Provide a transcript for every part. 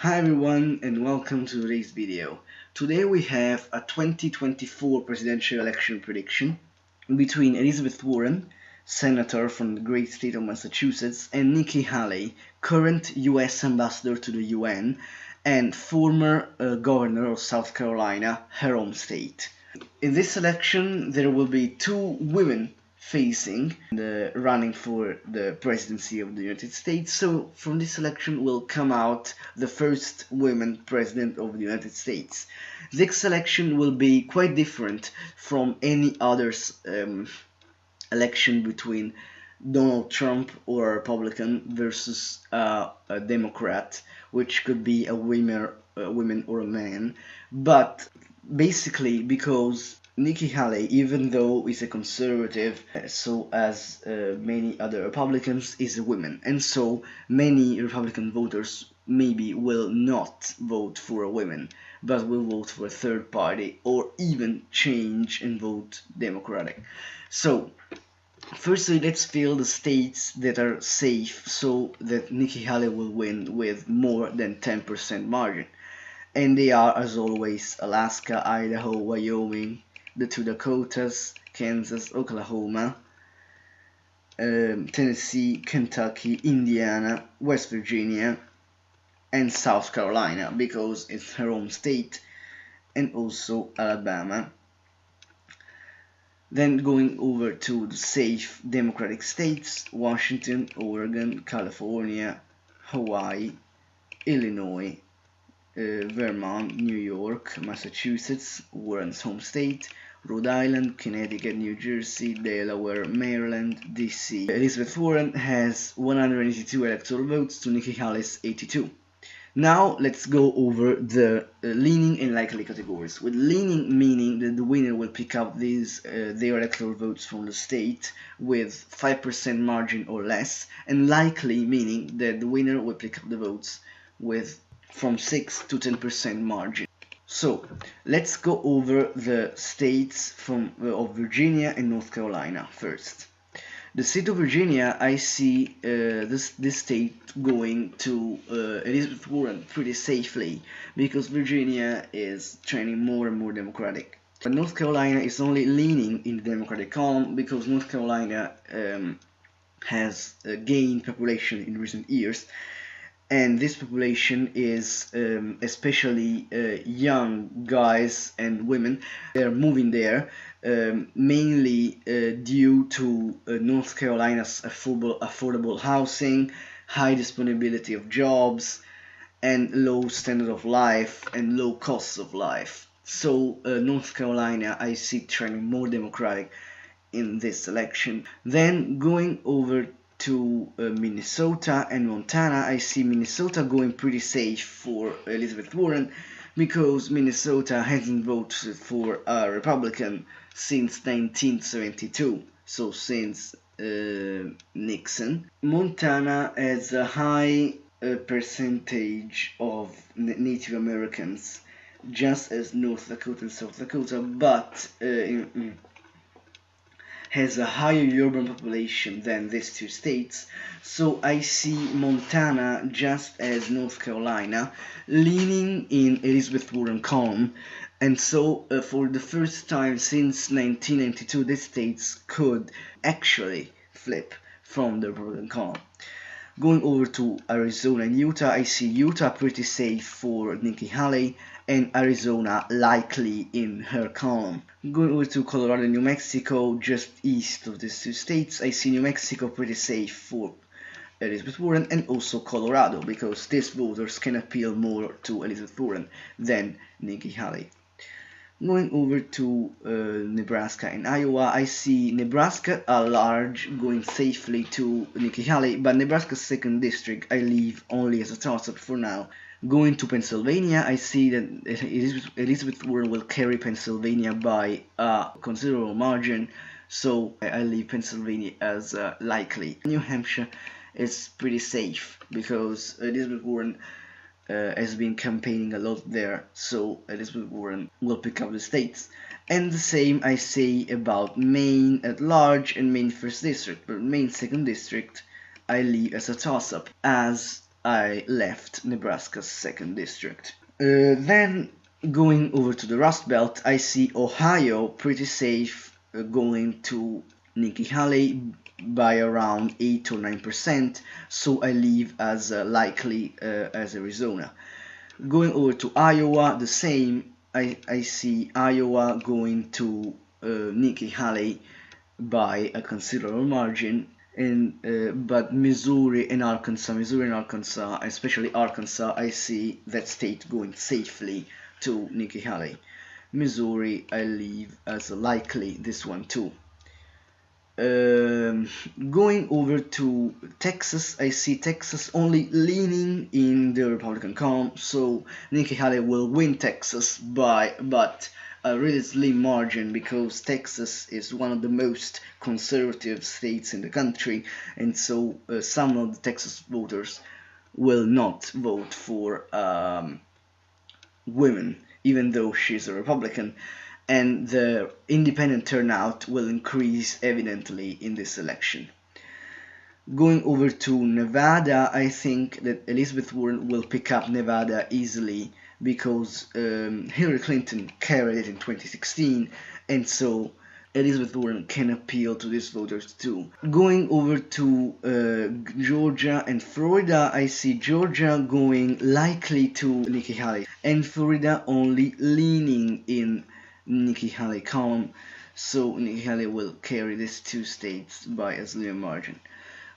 Hi everyone and welcome to today's video. Today we have a 2024 presidential election prediction between Elizabeth Warren, senator from the great state of Massachusetts, and Nikki Haley, current US ambassador to the UN and former governor of South Carolina, her home state. In this election there will be two women facing the running for the presidency of the United States. So from this election will come out the first women president of the United States. This election will be quite different from any other election between Donald Trump or a Republican versus a Democrat, which could be a woman or a man. But basically because Nikki Haley, even though is a conservative, so as many other Republicans, is a woman, and so many Republican voters maybe will not vote for a woman, but will vote for a third party or even change and vote Democratic. So firstly, let's fill the states that are safe so that Nikki Haley will win with more than 10% margin. And they are, as always, Alaska, Idaho, Wyoming, the two Dakotas, Kansas, Oklahoma, Tennessee, Kentucky, Indiana, West Virginia, and South Carolina, because it's her home state, and also Alabama. Then going over to the safe Democratic states, Washington, Oregon, California, Hawaii, Illinois, Vermont, New York, Massachusetts, Warren's home state, Rhode Island, Connecticut, New Jersey, Delaware, Maryland, DC. Elizabeth Warren has 182 electoral votes to Nikki Haley's 82. Now let's go over the leaning and likely categories. With leaning meaning that the winner will pick up their electoral votes from the state with 5% margin or less, and likely meaning that the winner will pick up the votes with from 6 to 10% margin. So let's go over the states of Virginia and North Carolina first. The state of Virginia, I see this state going to Elizabeth Warren pretty safely because Virginia is trending more and more Democratic. But North Carolina is only leaning in the Democratic column because North Carolina has gained population in recent years, and this population is especially young guys and women. They're moving there mainly due to North Carolina's affordable housing, high disponibility of jobs, and low standard of life and low costs of life. So North Carolina, I see trending more Democratic in this election. Then going over to Minnesota and Montana, I see Minnesota going pretty safe for Elizabeth Warren because Minnesota hasn't voted for a Republican since 1972, so since Nixon. Montana has a high percentage of Native Americans, just as North Dakota and South Dakota, but has a higher urban population than these two states. So I see Montana, just as North Carolina, leaning in Elizabeth Warren column, and so for the first time since 1992 these states could actually flip from the Republican column. Going over to Arizona and Utah, I see Utah pretty safe for Nikki Haley and Arizona likely in her column. Going over to Colorado and New Mexico, just east of these two states, I see New Mexico pretty safe for Elizabeth Warren, and also Colorado because these voters can appeal more to Elizabeth Warren than Nikki Haley. Going over to Nebraska and Iowa, I see Nebraska at large going safely to Nikki Haley, but Nebraska's 2nd district I leave only as a toss-up for now. Going to Pennsylvania, I see that Elizabeth Warren will carry Pennsylvania by a considerable margin, so I leave Pennsylvania as likely. New Hampshire is pretty safe because Elizabeth Warren has been campaigning a lot there, so Elizabeth Warren will pick up the states. And the same I say about Maine at large and Maine 1st district, but Maine 2nd district I leave as a toss-up, as I left Nebraska's 2nd district. Then going over to the Rust Belt, I see Ohio pretty safe, going to Nikki Haley by around 8 or 9%, so I leave as likely as Arizona. Going over to Iowa, the same. I see Iowa going to Nikki Haley by a considerable margin. But Missouri and Arkansas, especially Arkansas, I see that state going safely to Nikki Haley. Missouri, I leave as likely this one too. Going over to Texas, I see Texas only leaning in the Republican column, so Nikki Haley will win Texas but a really slim margin, because Texas is one of the most conservative states in the country, and so some of the Texas voters will not vote for women, even though she's a Republican, and the independent turnout will increase evidently in this election. Going over to Nevada, I think that Elizabeth Warren will pick up Nevada easily, because Hillary Clinton carried it in 2016, and so Elizabeth Warren can appeal to these voters too. Going over to Georgia and Florida, I see Georgia going likely to Nikki Haley, and Florida only leaning in Nikki Haley column, so Nikki Haley will carry these two states by a slim margin.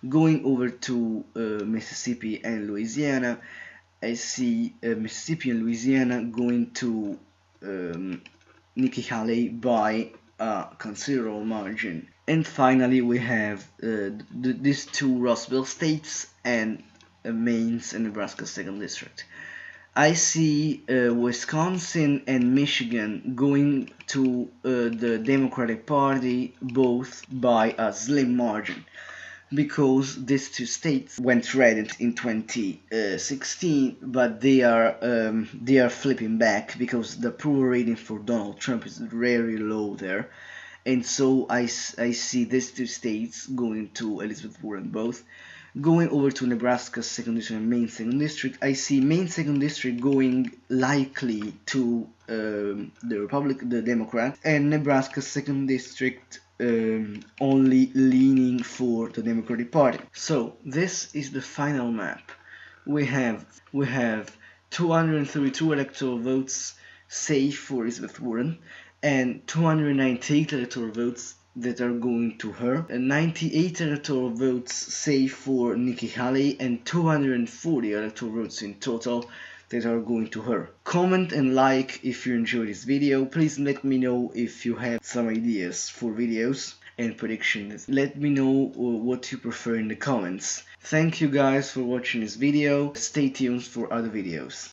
Going over to Mississippi and Louisiana, I see Mississippi and Louisiana going to Nikki Haley by a considerable margin. And finally, we have these two Rust Belt states and Maine's and Nebraska's 2nd district. I see Wisconsin and Michigan going to the Democratic Party both by a slim margin, because these two states went red in 2016, but they are flipping back, because the approval rating for Donald Trump is very low there, and so I see these two states going to Elizabeth Warren both. Going over to Nebraska's 2nd district and Maine's 2nd district, I see Maine's 2nd district going likely to the Democrat, and Nebraska's 2nd district only leaning for the Democratic Party. So this is the final map. We have 232 electoral votes safe for Elizabeth Warren, and 298 electoral votes that are going to her, and 98 electoral votes safe for Nikki Haley, and 240 electoral votes in total that are going to her. Comment and like if you enjoyed this video. Please let me know if you have some ideas for videos and predictions. Let me know what you prefer in the comments. Thank you guys for watching this video. Stay tuned for other videos.